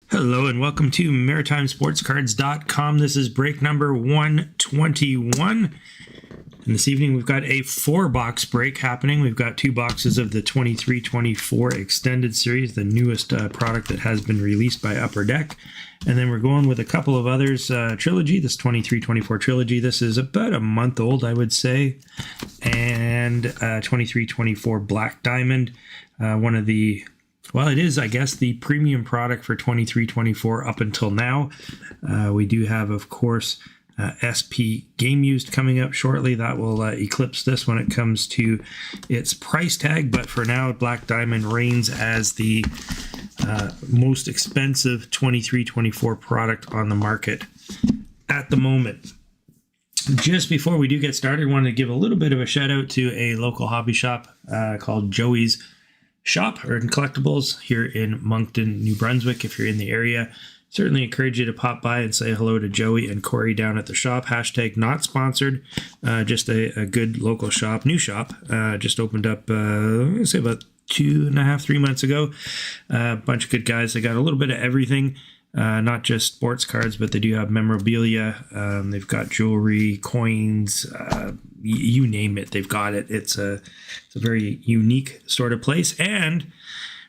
Hello and welcome to MaritimeSportsCards.com. This is break number 121. And this evening we've got a 4-box break happening. We've got 2 boxes of the 23-24 Extended Series, the newest product that has been released by Upper Deck. And then we're going with a couple of others. Trilogy, this 23-24 Trilogy. This is about a month old, I would say. And 23-24 Black Diamond, one of the... Well, it is, I guess, the premium product for 23-24 up until now. We do have, of course, SP Game Used coming up shortly. That will eclipse this when it comes to its price tag. But for now, Black Diamond reigns as the most expensive 23-24 product on the market at the moment. Just before we do get started, I wanted to give a little bit of a shout out to a local hobby shop called Joey's Shop or in Collectibles here in Moncton, New Brunswick. If you're in the area, certainly encourage you to pop by and say hello to Joey and Corey down at the shop. Hashtag not sponsored, just a good local shop, new shop, just opened up, I'm going to say about 2.5, 3 months ago. A bunch of good guys. They got a little bit of everything. Not just sports cards, but they do have memorabilia. They've got jewelry, coins, you name it, they've got it. It's a very unique sort of place. And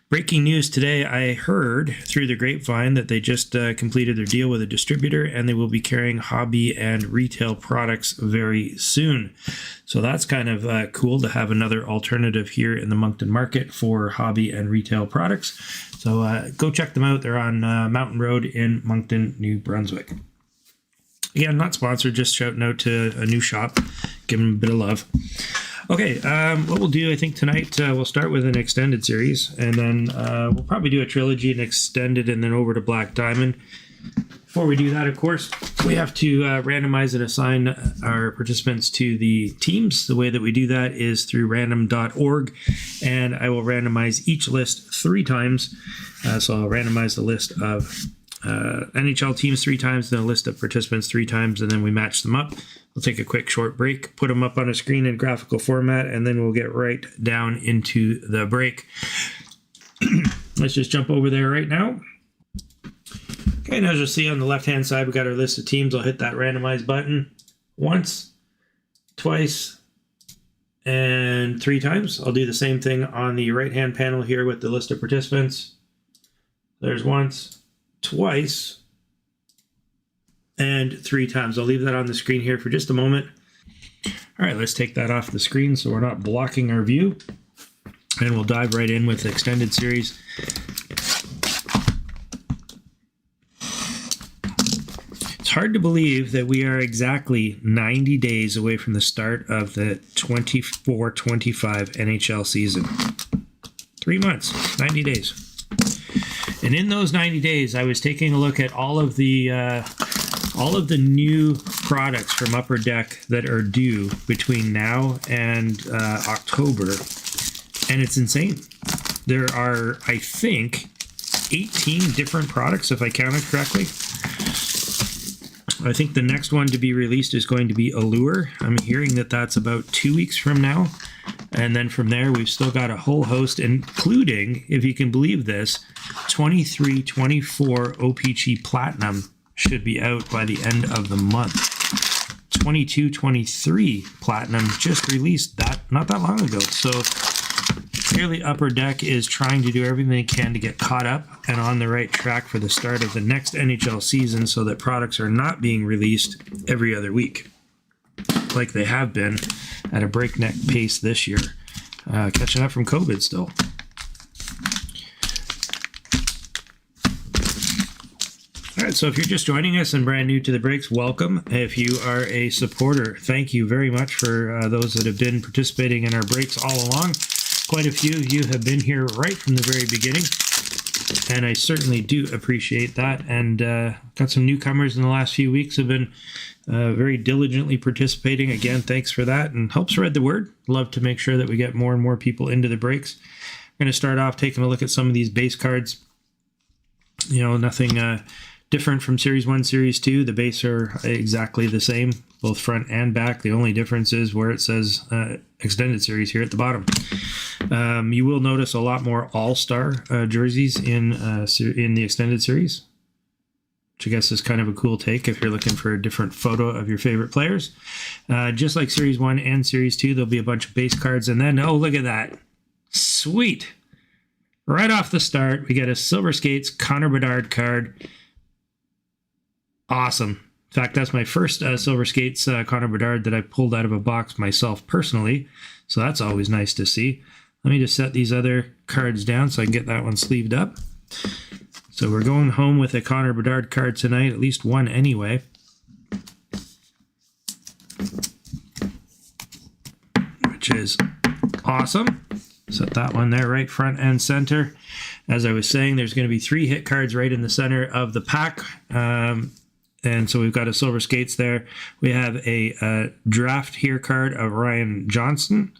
breaking news today, I heard through the grapevine that they just completed their deal with a distributor and they will be carrying hobby and retail products very soon. So that's kind of cool to have another alternative here in the Moncton market for hobby and retail products. So go check them out. They're on Mountain Road in Moncton, New Brunswick. Again, not sponsored, just shouting out to a new shop, give them a bit of love. Okay, what we'll do, I think tonight, we'll start with an extended series, and then we'll probably do a trilogy and extended, and then over to Black Diamond. Before we do that, of course, we have to randomize and assign our participants to the teams. The way that we do that is through random.org, and I will randomize each list 3 times. So I'll randomize the list of NHL teams 3 times, then a list of participants 3 times, and then we match them up. We'll take a quick short break, put them up on a screen in graphical format, and then we'll get right down into the break. Let's just jump over there right now. Okay, now as you'll see on the left-hand side, we got our list of teams. I'll hit that randomize button once, twice, and 3 times. I'll do the same thing on the right-hand panel here with the list of participants. There's once, twice, and 3 times. I'll leave that on the screen here for just a moment. All right, let's take that off the screen so we're not blocking our view. And we'll dive right in with the extended series. It's hard to believe that we are exactly 90 days away from the start of the 24-25 NHL season. 3 months, 90 days. And in those 90 days, I was taking a look at all of the new products from Upper Deck that are due between now and October, and it's insane. There are, I think, 18 different products, if I counted correctly. I think the next one to be released is going to be Allure. I'm hearing that that's about 2 weeks from now. And then from there, we've still got a whole host, including, if you can believe this, 23-24 O-Pee-Chee Platinum should be out by the end of the month. 22-23 Platinum just released that not that long ago. So clearly Upper Deck is trying to do everything they can to get caught up and on the right track for the start of the next NHL season so that products are not being released every other week like they have been at a breakneck pace this year. Catching up from COVID still. All right, so if you're just joining us and brand new to the breaks, welcome. If you are a supporter, thank you very much for those that have been participating in our breaks all along. Quite a few of you have been here right from the very beginning, and I certainly do appreciate that. And got some newcomers in the last few weeks who have been very diligently participating. Again, thanks for that, and help spread the word. Love to make sure that we get more and more people into the breaks. I'm going to start off taking a look at some of these base cards. You know, nothing different from Series 1, Series 2. The base are exactly the same, both front and back. The only difference is where it says Extended Series here at the bottom. You will notice a lot more All-Star jerseys in the Extended Series. which I guess is kind of a cool take if you're looking for a different photo of your favorite players. Just like Series 1 and Series 2, there'll be a bunch of base cards. And then, oh, look at that. Sweet. Right off the start, we get a Silver Skates Connor Bedard card. Awesome. In fact, that's my first Silver Skates Connor Bedard that I pulled out of a box myself personally. So that's always nice to see. Let me just set these other cards down so I can get that one sleeved up. So we're going home with a Connor Bedard card tonight, at least one anyway. Which is awesome. Set that one there right front and center. As I was saying, there's going to be 3 hit cards right in the center of the pack. And so we've got a Silver Skates there. We have a draft here card of Ryan Johnson.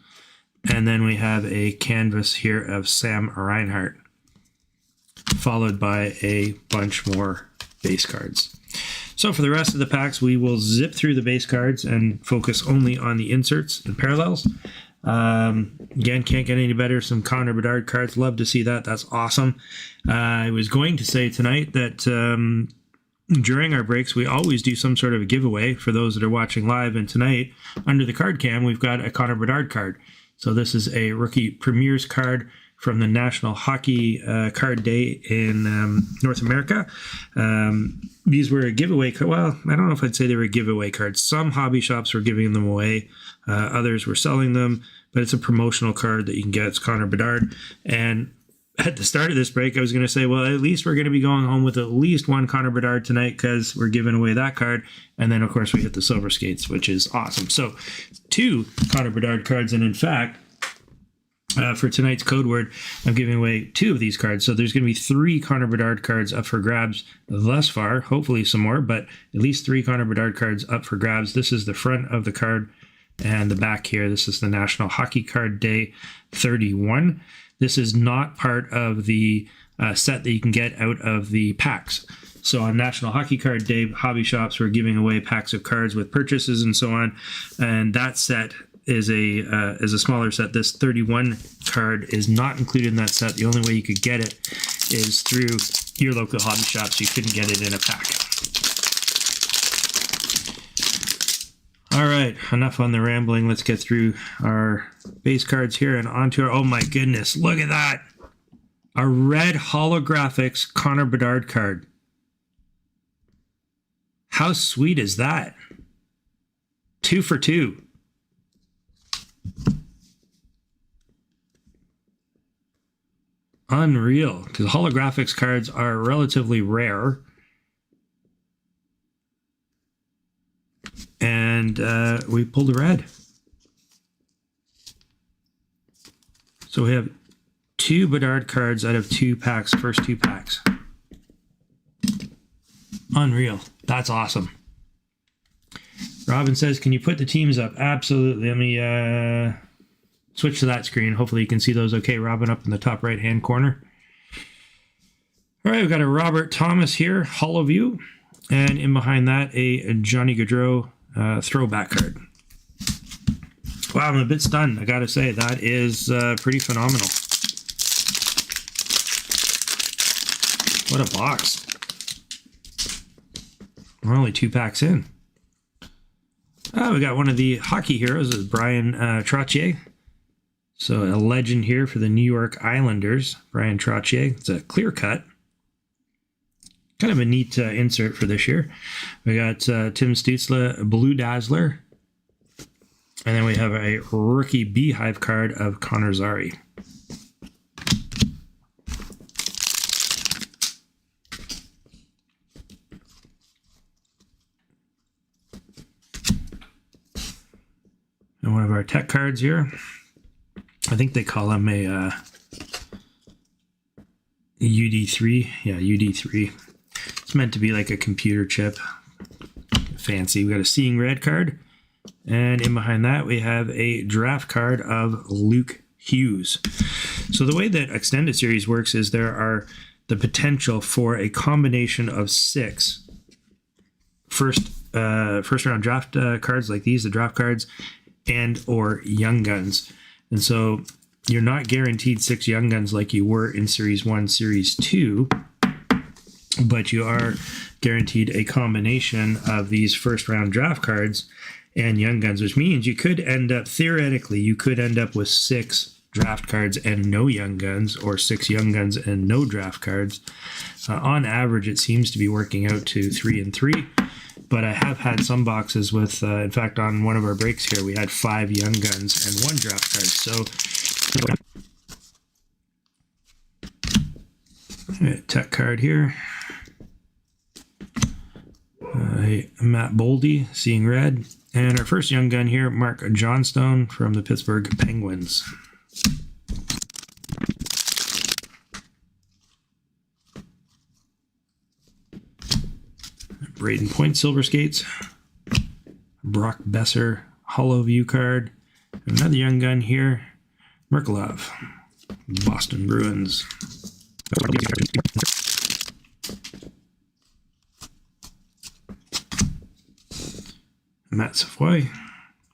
And then we have a canvas here of Sam Reinhart, followed by a bunch more base cards. So for the rest of the packs, we will zip through the base cards and focus only on the inserts and parallels. Again, can't get any better. Some Connor Bedard cards. Love to see that. That's awesome. I was going to say tonight that during our breaks, we always do some sort of a giveaway for those that are watching live. And tonight, under the card cam, we've got a Connor Bedard card. So this is a Rookie Premiers card from the National Hockey Card Day in North America. These were a giveaway. Well, I don't know if I'd say they were giveaway cards. Some hobby shops were giving them away. Others were selling them. But it's a promotional card that you can get. It's Connor Bedard. And at the start of this break, I was going to say, well, at least we're going to be going home with at least one Connor Bedard tonight because we're giving away that card. And then, of course, we hit the Silver Skates, which is awesome. So 2 Connor Bedard cards. And in fact, for tonight's code word, I'm giving away 2 of these cards. So there's going to be 3 Connor Bedard cards up for grabs thus far. Hopefully some more, but at least 3 Connor Bedard cards up for grabs. This is the front of the card and the back here. This is the National Hockey Card Day 31. This is not part of the set that you can get out of the packs. So on National Hockey Card Day, hobby shops were giving away packs of cards with purchases and so on. And that set is a smaller set. This 31 card is not included in that set. The only way you could get it is through your local hobby shops. You couldn't get it in a pack. All right, enough on the rambling. Let's get through our base cards here and onto our, oh my goodness, look at that. A red HoloGrFx Connor Bedard card. How sweet is that? 2 for 2. Unreal, because HoloGrFx cards are relatively rare. And we pulled a red. So we have 2 Bedard cards out of 2 packs, first 2 packs. Unreal. That's awesome. Robin says, can you put the teams up? Absolutely. Let me switch to that screen. Hopefully you can see those okay, Robin, up in the top right-hand corner. All right, we've got a Robert Thomas here, Holo View. And in behind that, a Johnny Gaudreau throwback card. Wow, I'm a bit stunned. I got to say, that is pretty phenomenal. What a box. We're only 2 packs in. Oh, we got one of the hockey heroes, is Brian Trottier. So a legend here for the New York Islanders, Brian Trottier. It's a clear cut. Kind of a neat insert for this year. We got Tim Stützle, Blue Dazzler. And then we have a rookie Beehive card of Connor Zary. And one of our tech cards here. I think they call him a UD3. Yeah, UD3. It's meant to be like a computer chip. Fancy. We got a Seeing Red card. And in behind that, we have a draft card of Luke Hughes. So the way that Extended Series works is there are the potential for a combination of 6 first round draft cards like these, the draft cards, and or Young Guns. And so you're not guaranteed 6 Young Guns like you were in Series 1, Series 2, but you are guaranteed a combination of these first round draft cards and Young Guns, which means you could end up, theoretically, you could end up with 6 draft cards and no Young Guns, or 6 Young Guns and no draft cards. On average, it seems to be working out to 3 and 3, but I have had some boxes with, in fact, on one of our breaks here, we had 5 Young Guns and 1 draft card. So, tech card here. Matt Boldy, Seeing Red. And our first Young Gun here, Mark Johnstone from the Pittsburgh Penguins. Braden Point Silver Skates. Brock Besser Hollow View card. Another Young Gun here, Merkulov, Boston Bruins. Matt Savoy,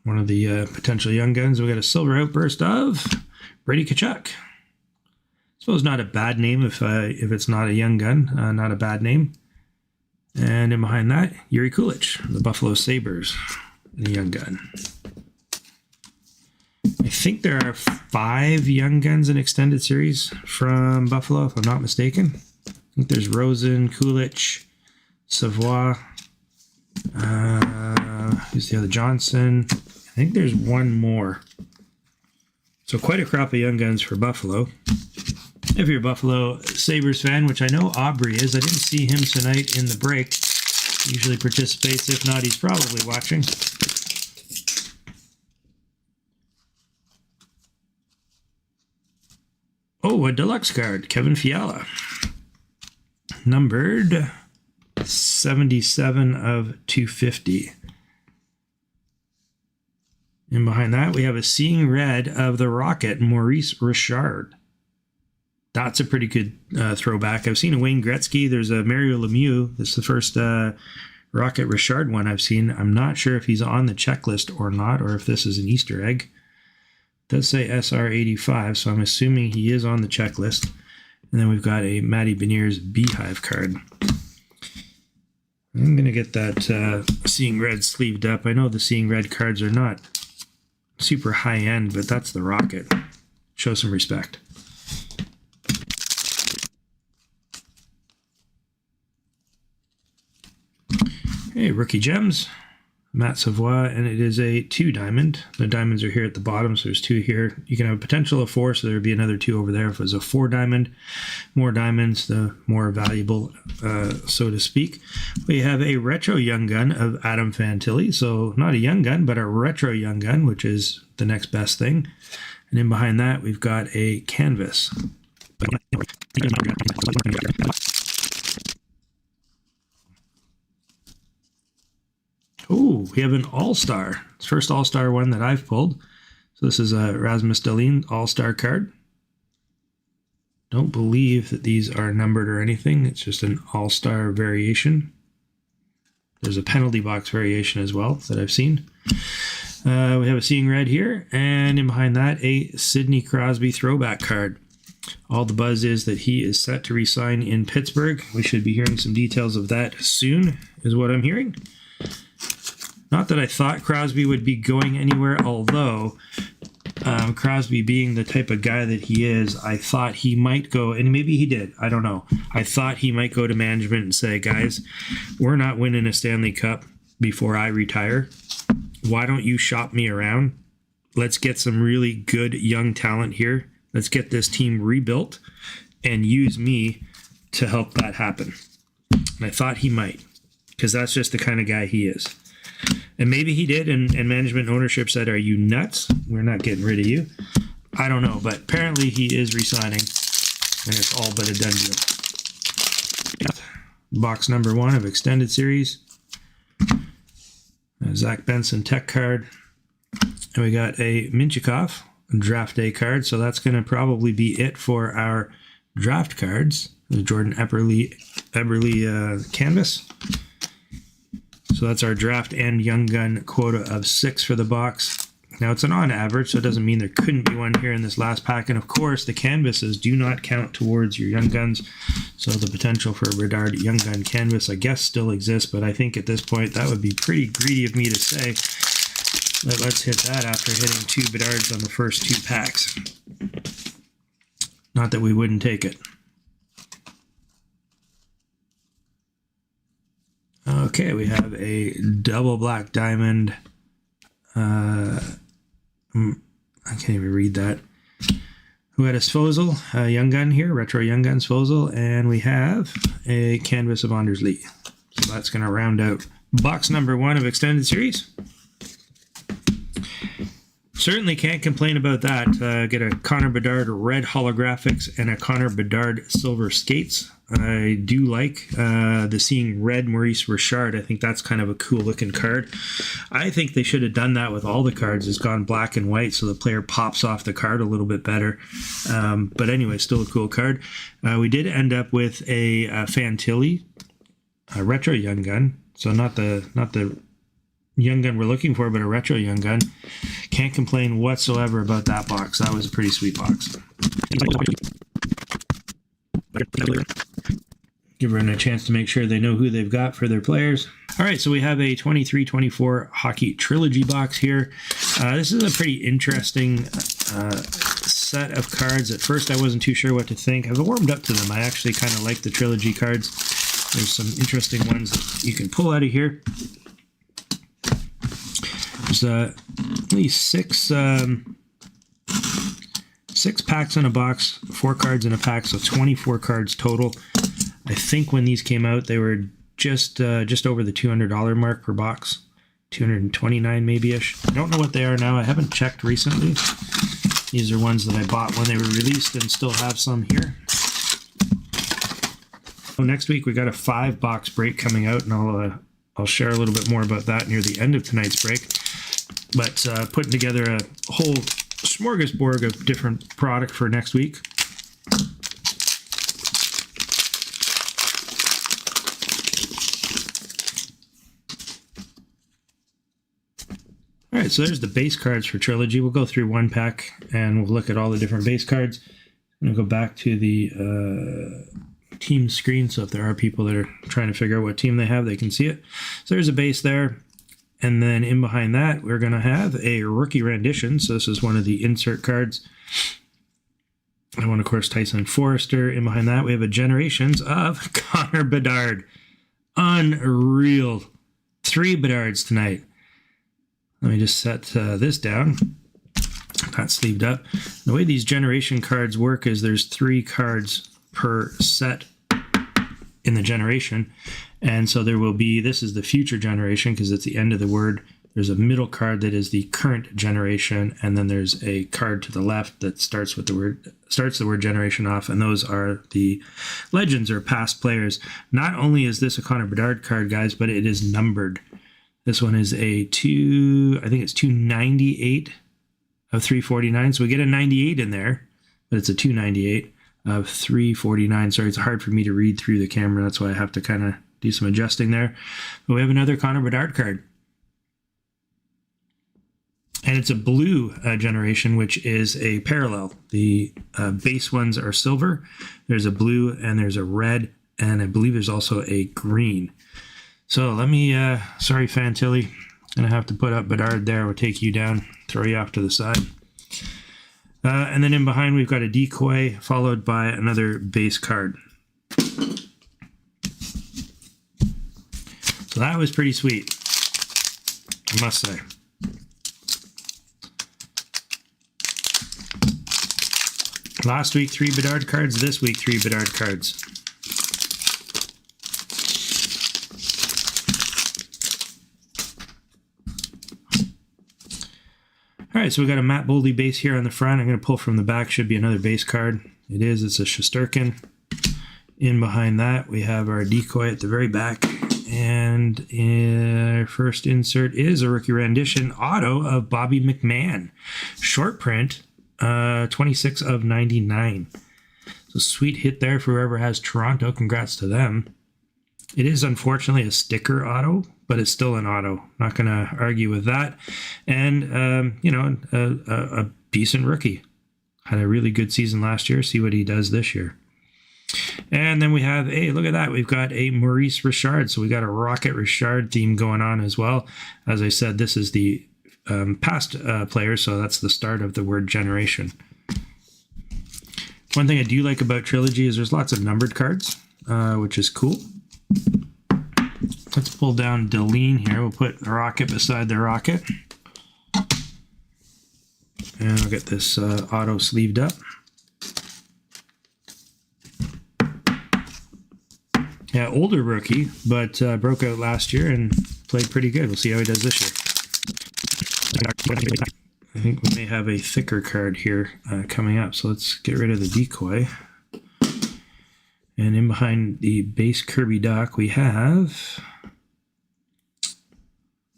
one of the potential Young Guns. We got a silver outburst of Brady Tkachuk. I suppose not a bad name if it's not a Young Gun, not a bad name. And in behind that, Yuri Kulich, the Buffalo Sabres, and a Young Gun. I think there are 5 Young Guns in extended series from Buffalo, if I'm not mistaken. I think there's Rosen, Kulich, Savoy. Who's the other? Johnson. I think there's one more. So quite a crop of Young Guns for Buffalo. If you're a Buffalo Sabres fan, which I know Aubrey is, I didn't see him tonight in the break. He usually participates. If not, he's probably watching. Oh, a deluxe card. Kevin Fiala. Numbered 77 of 250. And behind that, we have a Seeing Red of the Rocket, Maurice Richard. That's a pretty good throwback. I've seen a Wayne Gretzky. There's a Mario Lemieux. This is the first Rocket Richard one I've seen. I'm not sure if he's on the checklist or not, or if this is an Easter egg. It does say SR85, so I'm assuming he is on the checklist. And then we've got a Matty Beniers Beehive card. I'm going to get that Seeing Red sleeved up. I know the Seeing Red cards are not super high end, but that's the Rocket. Show some respect. Hey, Rookie Gems, Matt Savoy, and it is a 2 diamond. The diamonds are here at the bottom, so there's 2 here. You can have a potential of 4, so there would be another 2 over there. If it was a 4 diamond, more diamonds, the more valuable, so to speak. We have a retro Young Gun of Adam Fantilli, so not a Young Gun, but a retro Young Gun, which is the next best thing. And in behind that, we've got a canvas. Oh, we have an All-Star. It's the first All-Star one that I've pulled. So this is a Rasmus Dahlin All-Star card. Don't believe that these are numbered or anything. It's just an All-Star variation. There's a penalty box variation as well that I've seen. We have a Seeing Red here. And in behind that, a Sidney Crosby throwback card. All the buzz is that he is set to re-sign in Pittsburgh. We should be hearing some details of that soon, is what I'm hearing. Not that I thought Crosby would be going anywhere, although Crosby being the type of guy that he is, I thought he might go, and maybe he did, I don't know. I thought he might go to management and say, guys, we're not winning a Stanley Cup before I retire. Why don't you shop me around? Let's get some really good young talent here. Let's get this team rebuilt and use me to help that happen. And I thought he might, because that's just the kind of guy he is. And maybe he did, and management ownership said, are you nuts? We're not getting rid of you. I don't know, but apparently he is re-signing, and it's all but a done deal. Box number 1 of Extended Series. A Zach Benson Tech card. And we got a Minchikov Draft Day card, so that's going to probably be it for our draft cards. The Jordan Eberle canvas. So that's our draft and Young Gun quota of 6 for the box. Now, it's an on average, so it doesn't mean there couldn't be one here in this last pack. And of course, the canvases do not count towards your Young Guns. So the potential for a Bedard Young Gun canvas, I guess, still exists. But I think at this point, that would be pretty greedy of me to say. Let's hit that after hitting 2 Bedards on the first 2 packs. Not that we wouldn't take it. Okay, we have a double black diamond. I can't even read that. Who had a Sfozel, a Young Gun here, retro Young Gun Sfozel, and we have a canvas of Anders Lee. So that's going to round out box number 1 of Extended Series. Certainly can't complain about that. Get a Connor Bedard red HoloGrFx and a Connor Bedard silver skates. I do like the seeing red Maurice Richard. I think that's kind of a cool looking card. I think they should have done that with all the cards. It's gone black and white so the player pops off the card a little bit better. But anyway, still a cool card. We did end up with a Fantilli, a retro Young Gun. So not the Young Gun we're looking for, but a retro Young Gun. Can't complain whatsoever about that box. That was a pretty sweet box. Give everyone a chance to make sure they know who they've got for their players. All right, so we have a 23-24 Hockey Trilogy box here. This is a pretty interesting set of cards. At first, I wasn't too sure what to think. I've warmed up to them. I actually kind of like the Trilogy cards. There's some interesting ones that you can pull out of here. There's at least six packs in a box, 4 cards in a pack, so 24 cards total. I think when these came out, they were just over the $200 mark per box, 229 maybe-ish. I don't know what they are now. I haven't checked recently. These are ones that I bought when they were released and still have some here. So next week we got a 5-box break coming out, and I'll share a little bit more about that near the end of tonight's break. But putting together a whole smorgasbord of different product for next week. All right, so there's the base cards for Trilogy. We'll go through one pack and we'll look at all the different base cards. I'm going to go back to the team screen, so if there are people that are trying to figure out what team they have, they can see it. So there's a base there. And then in behind that, we're going to have a rookie rendition. So this is one of the insert cards. I want, of course, Tyson Forrester. In behind that, we have a Generations of Connor Bedard. Unreal. 3 Bedards tonight. Let me just set this down. That's sleeved up. The way these generation cards work is there's 3 cards per set in the generation. And so there will be, this is the future generation because it's the end of the word. There's a middle card that is the current generation, and then there's a card to the left that starts the word generation off, and those are the legends or past players. Not only is this a Connor Bedard card, guys, but it is numbered. This one is I think it's 298 of 349. So we get a 98 in there, but it's a 298 of 349. Sorry, it's hard for me to read through the camera. That's why I have to kind of do some adjusting there. But we have another Connor Bedard card. And it's a blue generation, which is a parallel. The base ones are silver. There's a blue and there's a red. And I believe there's also a green. So let me, sorry, Fantilli. Going to have to put up Bedard there. We'll take you down, throw you off to the side. And then in behind, we've got a decoy followed by another base card. So that was pretty sweet, I must say. Last week, 3 Bedard cards. This week, 3 Bedard cards. All right, so we got a Matt Boldy base here on the front. I'm going to pull from the back. Should be another base card. It is. It's a Shesterkin. In behind that, we have our decoy at the very back. And our first insert is a rookie rendition auto of Bobby McMahon. Short print, 26 of 99. So sweet hit there for whoever has Toronto. Congrats to them. It is unfortunately a sticker auto, but it's still an auto. Not going to argue with that. And, you know, a decent rookie. Had a really good season last year. See what he does this year. And then we have, hey, look at that. We've got a Maurice Richard. So we got a Rocket Richard theme going on as well. As I said, this is the past player. So that's the start of the word generation. One thing I do like about Trilogy is there's lots of numbered cards, which is cool. Let's pull down Deline here. We'll put the Rocket beside the Rocket. And I'll get this auto sleeved up. Yeah, older rookie, but broke out last year and played pretty good. We'll see how he does this year. I think we may have a thicker card here coming up. So let's get rid of the decoy. And in behind the base Kirby Doc, we have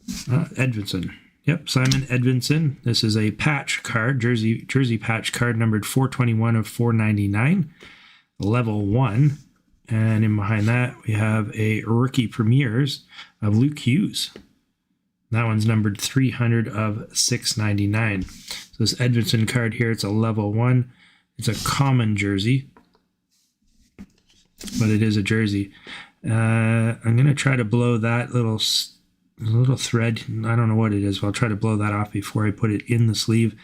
Edvinson. Yep, Simon Edvinson. This is a patch card, jersey patch card numbered 421 of 499, level 1. And in behind that, we have a rookie premieres of Luke Hughes. That one's numbered 300 of 699. So this Edvinson card here, it's a level 1. It's a common jersey, but it is a jersey. I'm going to try to blow that little thread. I don't know what it is, but I'll try to blow that off before I put it in the sleeve.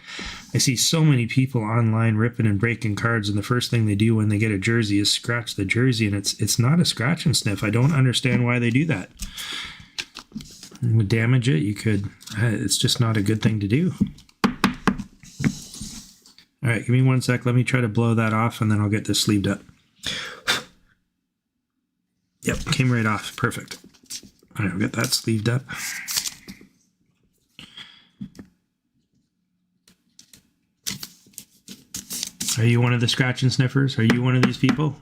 I see so many people online ripping and breaking cards, and the first thing they do when they get a jersey is scratch the jersey, and it's not a scratch and sniff. I don't understand why they do that. You would damage it. You could. It's just not a good thing to do. All right, give me 1 sec. Let me try to blow that off, and then I'll get this sleeved up. Yep, came right off. Perfect. All right, we'll get that sleeved up. Are you one of the scratch and sniffers? Are you one of these people?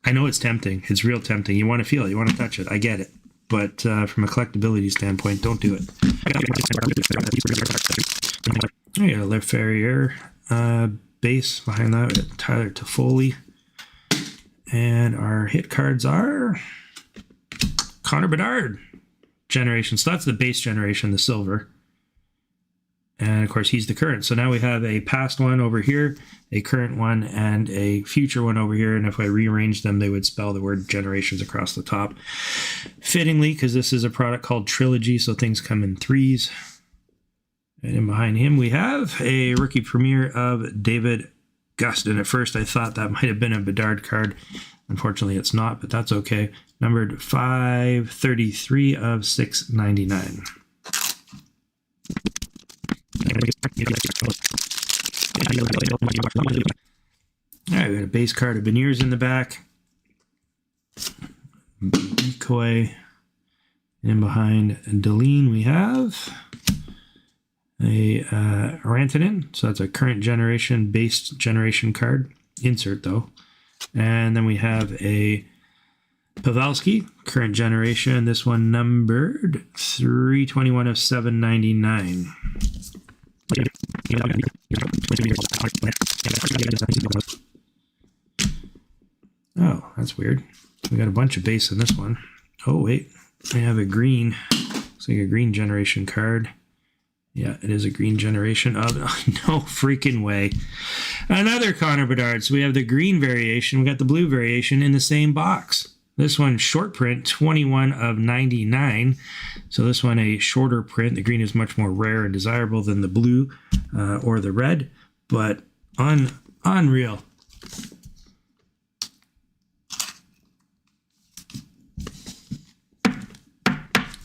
I know it's tempting. It's real tempting. You want to feel it. You want to touch it. I get it. But from a collectability standpoint, don't do it. I got a Le Ferrier base behind that. We got Tyler Toffoli. And our hit cards are Connor Bedard generation. So that's the base generation, the silver. And of course, he's the current. So now we have a past one over here, a current one, and a future one over here. And if I rearrange them, they would spell the word generations across the top. Fittingly, because this is a product called Trilogy, so things come in threes. And in behind him, we have a rookie premiere of David Gustin. At first, I thought that might have been a Bedard card. Unfortunately, it's not, but that's okay. Numbered 533 of 699. All right, we got a base card of Beniers in the back. Decoy. And behind Deline, we have a Rantanen. So that's a current generation, base generation card. Insert, though. And then we have a Pavelski, current generation. This one numbered 321 of 799. Oh, that's weird. We got a bunch of base in this one. Oh, wait. I have a green. Looks like a green generation card. Yeah, it is a green generation of no freaking way. Another Connor Bedard. So we have the green variation. We got the blue variation in the same box. This one short print, 21 of 99. So this one a shorter print. The green is much more rare and desirable than the blue or the red, but unreal.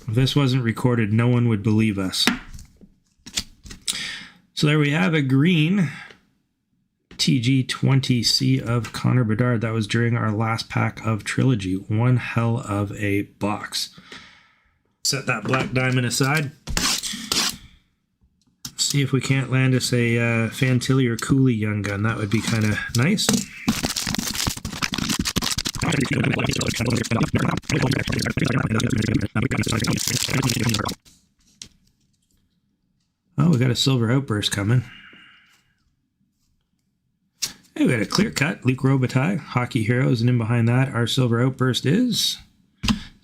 If this wasn't recorded, no one would believe us. So there we have a green TG20C of Connor Bedard. That was during our last pack of Trilogy. One hell of a box. Set that black diamond aside. See if we can't land us a Fantilli or Cooley Young Gun. That would be kind of nice. Oh, we got a silver outburst coming. Hey, we got a clear cut, Luc Robitaille, Hockey Heroes, and in behind that, our silver outburst is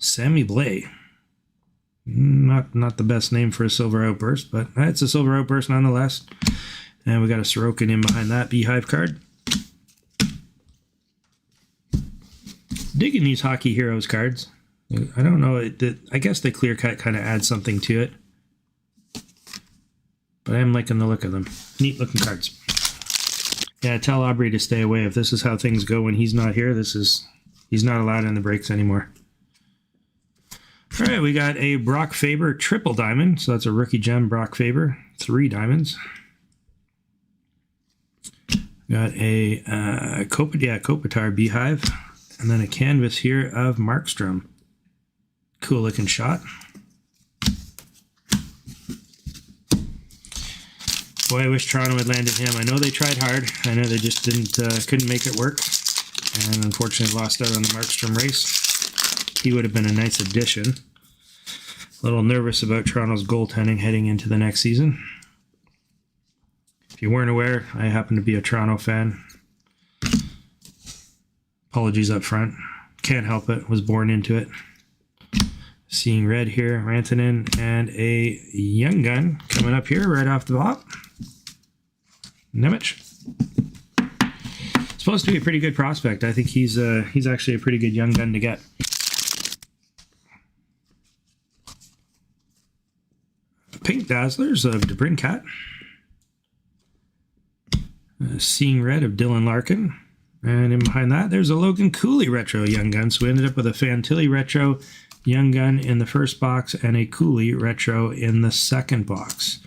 Sammy Blay. Not the best name for a Silver Outburst, but it's a Silver Outburst nonetheless. And we got a Sorokin in behind that Beehive card. Digging these Hockey Heroes cards. I don't know. I guess the clear cut kind of adds something to it. But I am liking the look of them. Neat looking cards. Yeah, tell Aubrey to stay away. If this is how things go when he's not here, he's not allowed in the breaks anymore. All right, we got a Brock Faber triple diamond. So that's a rookie gem Brock Faber. 3 diamonds. Got a Kopitar Beehive. And then a canvas here of Markstrom. Cool looking shot. Boy, I wish Toronto had landed him. I know they tried hard. I know they just couldn't make it work. And unfortunately lost out on the Markstrom race. He would have been a nice addition. A little nervous about Toronto's goaltending heading into the next season. If you weren't aware, I happen to be a Toronto fan. Apologies up front. Can't help it. Was born into it. Seeing red here, Rantanen, and a young gun coming up here right off the top. Nemec. Supposed to be a pretty good prospect. I think he's actually a pretty good young gun to get. Pink Dazzlers of DeBrincat. Seeing red of Dylan Larkin. And in behind that, there's a Logan Cooley retro young gun. So we ended up with a Fantilli retro young gun in the first box and a Cooley retro in the second box.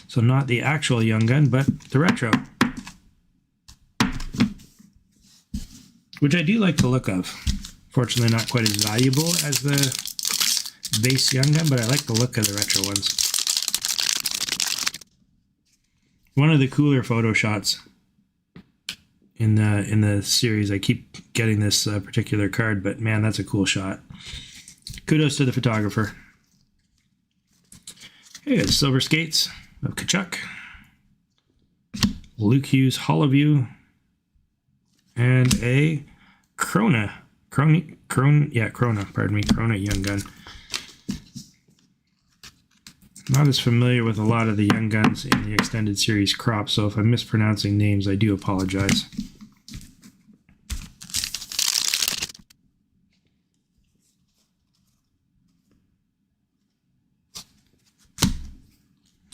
So not the actual young gun, but the retro. Which I do like the look of. Fortunately, not quite as valuable as the base young gun, but I like the look of the retro ones. One of the cooler photo shots in the series. I keep getting this particular card, but man, that's a cool shot. Kudos to the photographer. Hey, Silver Skates of Tkachuk. Luke Hughes Holoview. And a Krona young gun. Not as familiar with a lot of the young guns in the extended series crop, so if I'm mispronouncing names, I do apologize.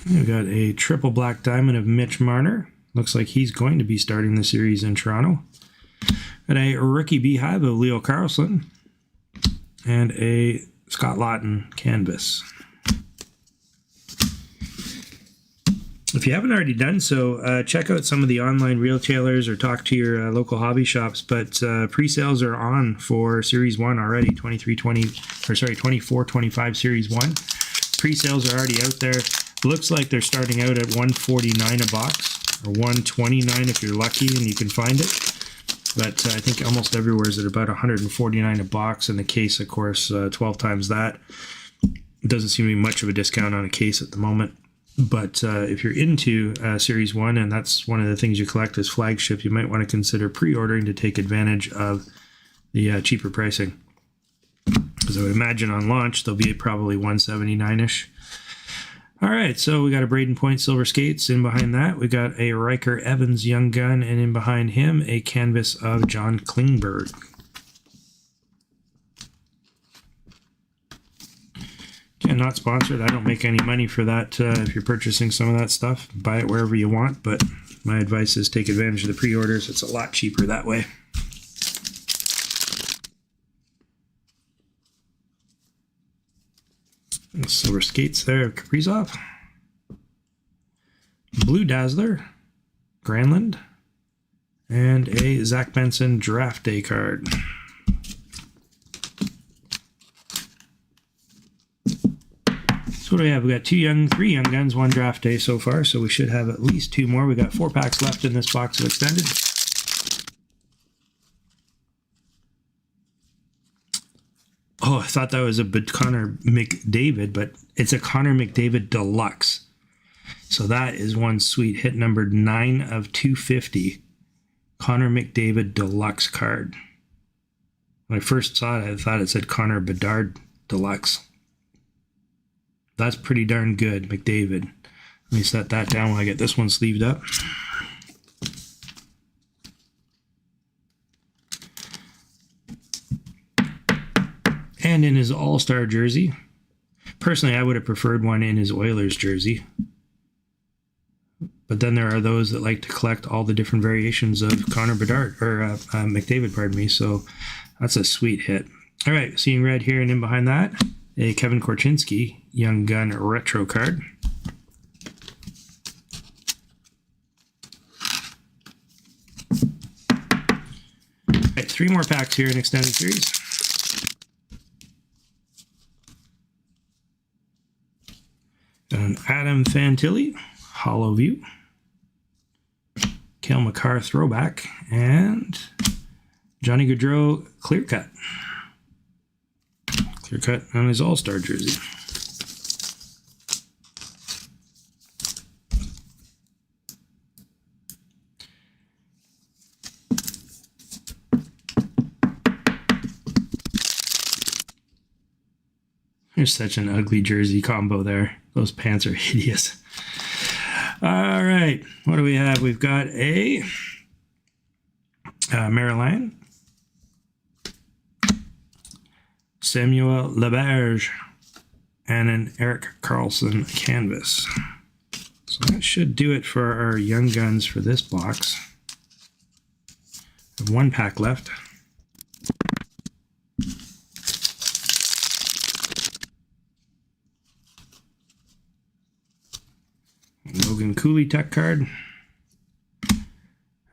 We've got a triple black diamond of Mitch Marner. Looks like he's going to be starting the series in Toronto. Got a rookie Beehive of Leo Carlson. And a Scott Lawton canvas. If you haven't already done so, check out some of the online retailers or talk to your local hobby shops. But pre-sales are on for Series 1 already, 24-25 Series 1. Pre-sales are already out there. Looks like they're starting out at $149 a box, or $129 if you're lucky and you can find it. But I think almost everywhere is at about $149 a box, and the case, of course, 12 times that. It doesn't seem to be much of a discount on a case at the moment. But if you're into Series 1, and that's one of the things you collect as flagship, you might want to consider pre-ordering to take advantage of the cheaper pricing. Because I would imagine on launch, they'll be at probably $179-ish. All right, so we got a Braden Point Silver Skates. In behind that, we got a Riker Evans Young Gun, and in behind him, a canvas of John Klingberg. Again, not sponsored. I don't make any money for that. If you're purchasing some of that stuff, buy it wherever you want, but my advice is take advantage of the pre-orders. It's a lot cheaper that way. And Silver Skates there of Kaprizov. Blue Dazzler, Granlund, and a Zach Benson Draft Day card. So what do we have? We got three young guns, 1 draft day so far, so we should have at least 2 more. We got 4 packs left in this box of extended. Oh, I thought that was a Connor McDavid, but it's a Connor McDavid Deluxe. So that is one sweet hit, numbered 9 of 250. Connor McDavid Deluxe card. When I first saw it, I thought it said Connor Bedard Deluxe. That's pretty darn good, McDavid. Let me set that down while I get this one sleeved up. And in his All-Star jersey. Personally, I would have preferred one in his Oilers jersey. But then there are those that like to collect all the different variations of Connor Bedard, or McDavid, pardon me. So that's a sweet hit. All right, seeing red here, and in behind that, a Kevin Korchinski Young Gun retro card. All right, 3 more packs here in Extended Series. An Adam Fantilli Hollow View, Cale Makar throwback, and Johnny Gaudreau clear cut. Clear cut on his All-Star jersey. There's such an ugly jersey combo there. Those pants are hideous. All right, what do we have? We've got a Maritime, Samuel Laberge, and an Erik Karlsson canvas. So that should do it for our Young Guns for this box. We have 1 pack left. Logan Cooley tech card.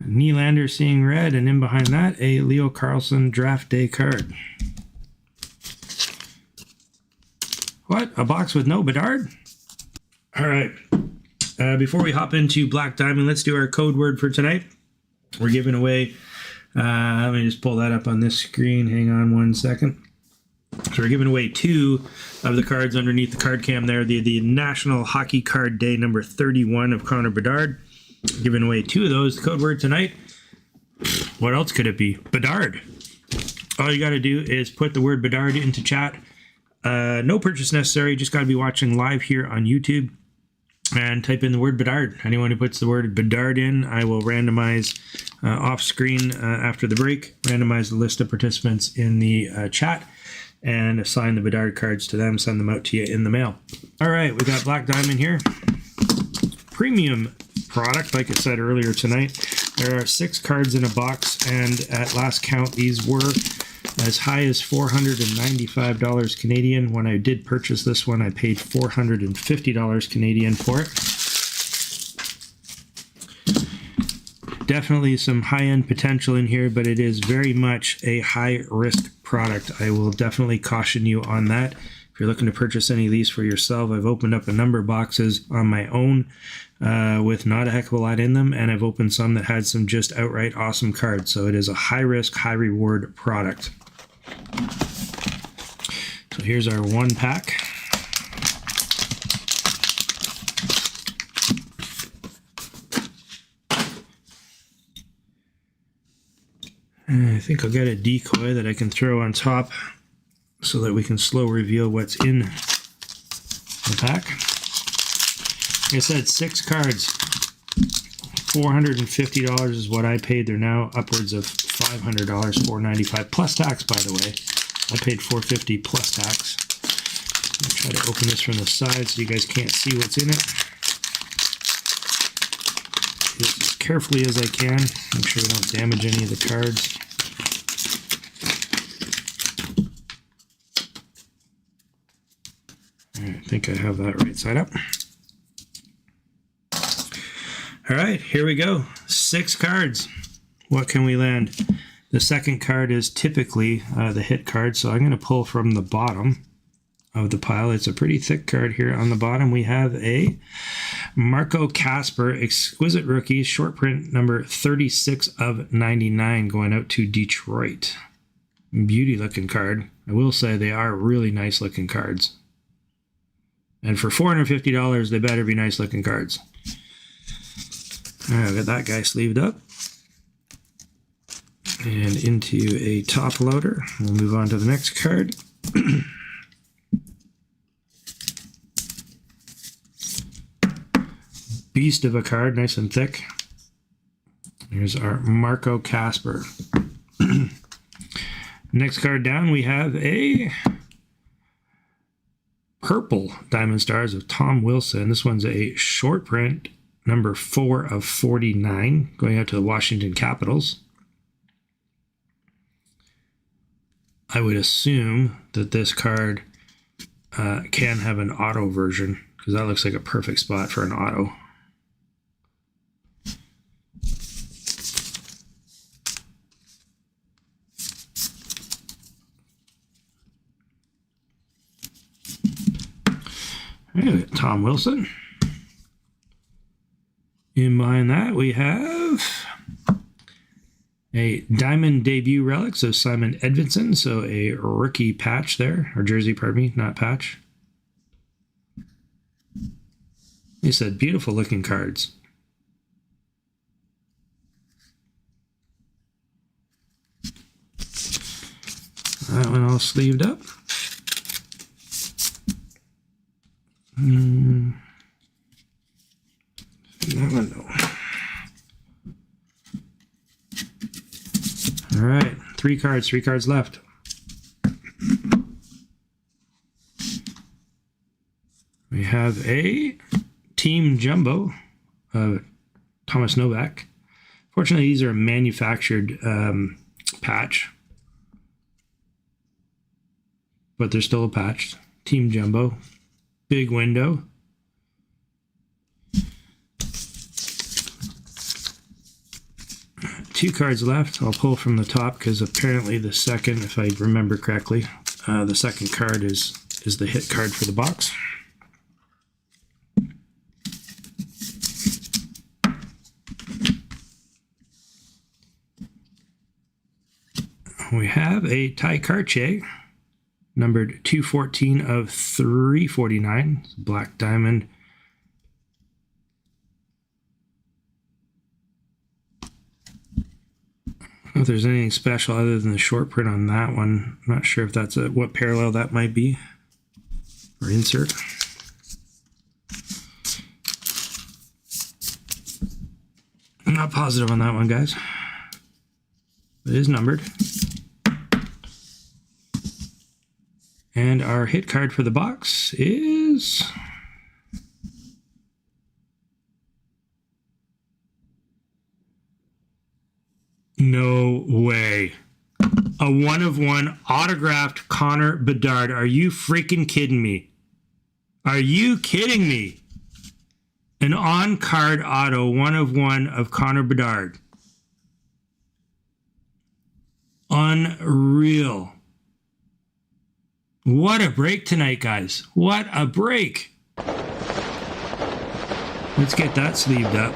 Nylander seeing red, and in behind that, a Leo Carlsson draft day card. What? A box with no Bedard? All right. Before we hop into Black Diamond, let's do our code word for tonight. We're giving away, let me just pull that up on this screen. Hang on 1 second. So we're giving away 2 of the cards underneath the card cam there. The National Hockey Card Day number 31 of Connor Bedard. Giving away 2 of those. The code word tonight, what else could it be? Bedard. All you got to do is put the word Bedard into chat. No purchase necessary. Just got to be watching live here on YouTube. And type in the word Bedard. Anyone who puts the word Bedard in, I will randomize off screen after the break. Randomize the list of participants in the chat. And assign the Bedard cards to them, send them out to you in the mail. All right, we got Black Diamond here. Premium product, like I said earlier tonight. There are 6 cards in a box, and at last count, these were as high as $495 Canadian. When I did purchase this one, I paid $450 Canadian for it. Definitely some high-end potential in here, but it is very much a high-risk product. I will definitely caution you on that. If you're looking to purchase any of these for yourself, I've opened up a number of boxes on my own with not a heck of a lot in them, and I've opened some that had some just outright awesome cards. So it is a high-risk, high-reward product. So here's our 1 pack. I think I'll get a decoy that I can throw on top so that we can slow reveal what's in the pack. Like I said, 6 cards. $450 is what I paid. They're now upwards of $500, $495 plus tax, by the way. I paid $450 plus tax. I'm gonna try to open this from the side so you guys can't see what's in it. Do this as carefully as I can. Make sure we don't damage any of the cards. I think I have that right side up. All right, here we go. 6 cards. What can we land? The second card is typically the hit card, so I'm going to pull from the bottom of the pile. It's a pretty thick card here. On the bottom, we have a Marco Casper Exquisite Rookies short print number 36 of 99 going out to Detroit. Beauty looking card. I will say they are really nice looking cards. And for $450, they better be nice looking cards. All right, I've got that guy sleeved up. And into a top loader. We'll move on to the next card. beast of a card, nice and thick. Here's our Marco Casper. Next card down, we have a purple Diamond Stars of Tom Wilson. This one's a short print, number 4 of 49, going out to the Washington Capitals. I would assume that this card can have an auto version, because that looks like a perfect spot for an auto. Anyway, Tom Wilson. In behind that, we have a Diamond Debut Relics of Simon Edvinsson. So a rookie patch there, or jersey, pardon me, not patch. They said beautiful looking cards. That one all sleeved up. That one, no. All right, three cards left. We have a Team Jumbo of Thomas Novak. Fortunately, these are a manufactured patch, but they're still a patch. Team Jumbo. Big window. Two cards left. I'll pull from the top because apparently the second, if I remember correctly, the second card is the hit card for the box. We have a Ty Karche, numbered 214 of 349, black diamond. I don't know if there's anything special other than the short print on that one. I'm not sure if that's what parallel that might be, or insert. I'm not positive on that one, guys. It is numbered. And our hit card for the box is no way. A 1/1 autographed Connor Bedard. Are you freaking kidding me? Are you kidding me? An on-card auto 1/1 of Connor Bedard. Unreal. What a break tonight, guys. What a break. Let's get that sleeved up.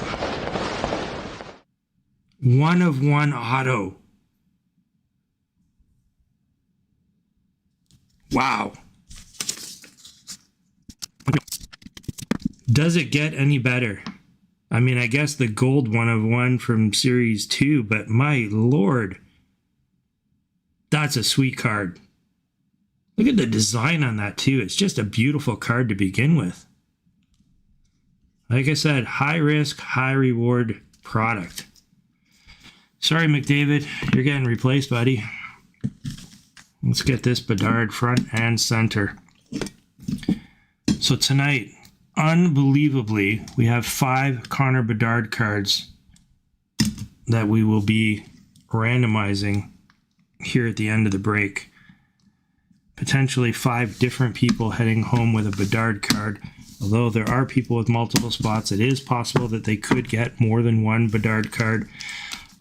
1/1 auto. Wow. Does it get any better? I mean, I guess the gold 1/1 from Series 2, but my lord. That's a sweet card. Look at the design on that too. It's just a beautiful card to begin with. Like I said, high risk, high reward product. Sorry, McDavid, you're getting replaced, buddy. Let's get this Bedard front and center. So tonight, unbelievably, we have 5 Connor Bedard cards that we will be randomizing here at the end of the break. Potentially 5 different people heading home with a Bedard card. Although there are people with multiple spots, it is possible that they could get more than one Bedard card.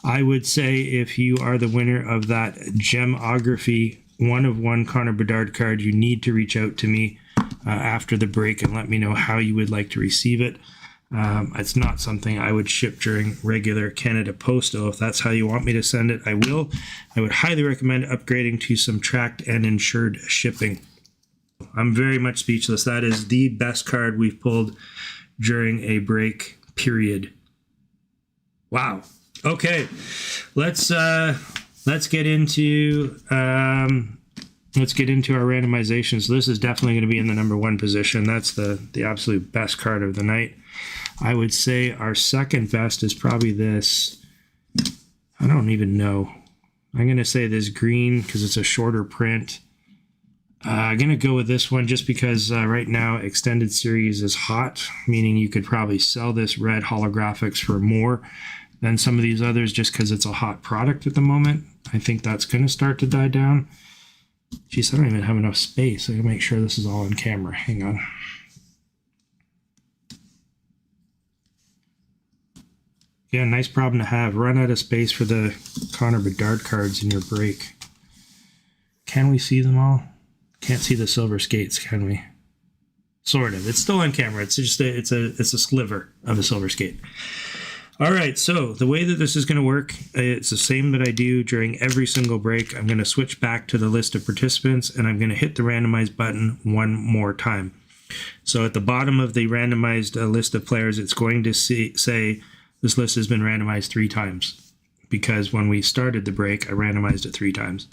I would say if you are the winner of that Gemography 1/1 Connor Bedard card, you need to reach out to me after the break and let me know how you would like to receive it. It's not something I would ship during regular Canada Postal. If that's how you want me to send it, I will. I would highly recommend upgrading to some tracked and insured shipping. I'm very much speechless. That is the best card we've pulled during a break, period. Wow. Okay, let's get into our randomization. So this is definitely going to be in the number 1 position. That's the absolute best card of the night. I would say our second best is probably this. I don't even know. I'm going to say this green because it's a shorter print. I'm going to go with this one just because right now extended series is hot, meaning you could probably sell this red HoloGrFx for more than some of these others just because it's a hot product at the moment. I think that's going to start to die down. Geez, I don't even have enough space. I gotta make sure this is all on camera. Hang on. Yeah, nice problem to have. Run out of space for the Connor Bedard cards in your break. Can we see them all? Can't see the silver skates, can we? Sort of. It's still on camera. It's just it's a sliver of a silver skate. All right, so the way that this is going to work, it's the same that I do during every single break. I'm going to switch back to the list of participants, and I'm going to hit the randomize button one more time. So at the bottom of the randomized list of players, it's going to say this list has been randomized 3 times, because when we started the break, I randomized it 3 times.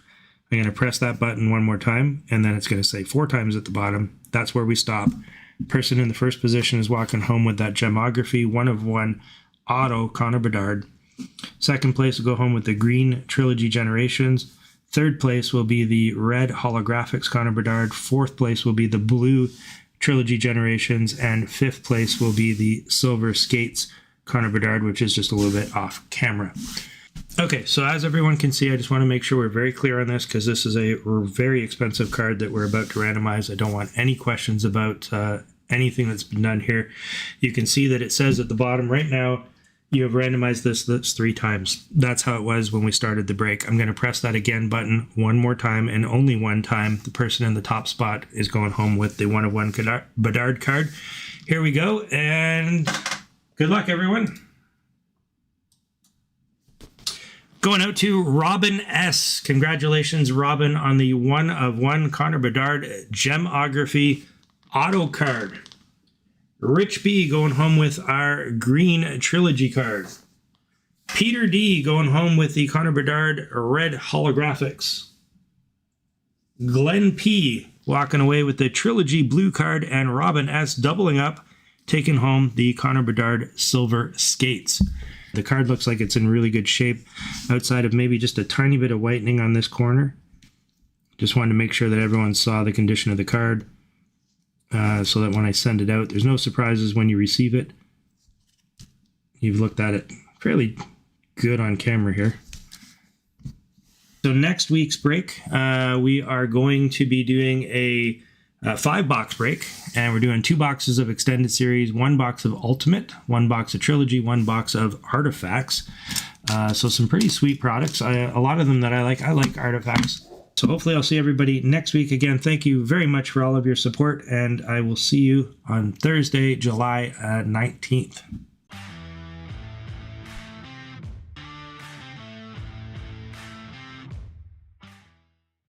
I'm going to press that button one more time, and then it's going to say 4 times at the bottom. That's where we stop. Person in the first position is walking home with that Gemography 1 of 1 auto Connor Bedard. Second place will go home with the green Trilogy Generations. Third place will be the red HoloGrFx Connor Bedard. Fourth place will be the blue Trilogy Generations. And fifth place will be the silver skates Connor Bedard, which is just a little bit off camera. Okay, so as everyone can see, I just want to make sure we're very clear on this because this is a very expensive card that we're about to randomize. I don't want any questions about anything that's been done here. You can see that it says at the bottom right now, you have randomized this list 3 times. That's how it was when we started the break. I'm going to press that again button one more time, and only one time. The person in the top spot is going home with the 1 of 1 Bedard card. Here we go, and good luck, everyone. Going out to Robin S. Congratulations, Robin, on the 1 of 1 Connor Bedard Gemography auto card. Rich B going home with our green Trilogy card. Peter D going home with the Connor Bedard red HoloGrFx. Glenn P walking away with the Trilogy blue card, and Robin S doubling up, taking home the Connor Bedard silver skates. The card looks like it's in really good shape outside of maybe just a tiny bit of whitening on this corner. Just wanted to make sure that everyone saw the condition of the card. So that when I send it out, there's no surprises when you receive it. You've looked at it fairly good on camera here. So next week's break, we are going to be doing a 5-box break, and we're doing 2 boxes of Extended Series, 1 box of Ultimate, 1 box of Trilogy, 1 box of Artifacts. So some pretty sweet products. A lot of them that I like Artifacts. So hopefully I'll see everybody next week. Again, thank you very much for all of your support, and I will see you on Thursday, July 19th.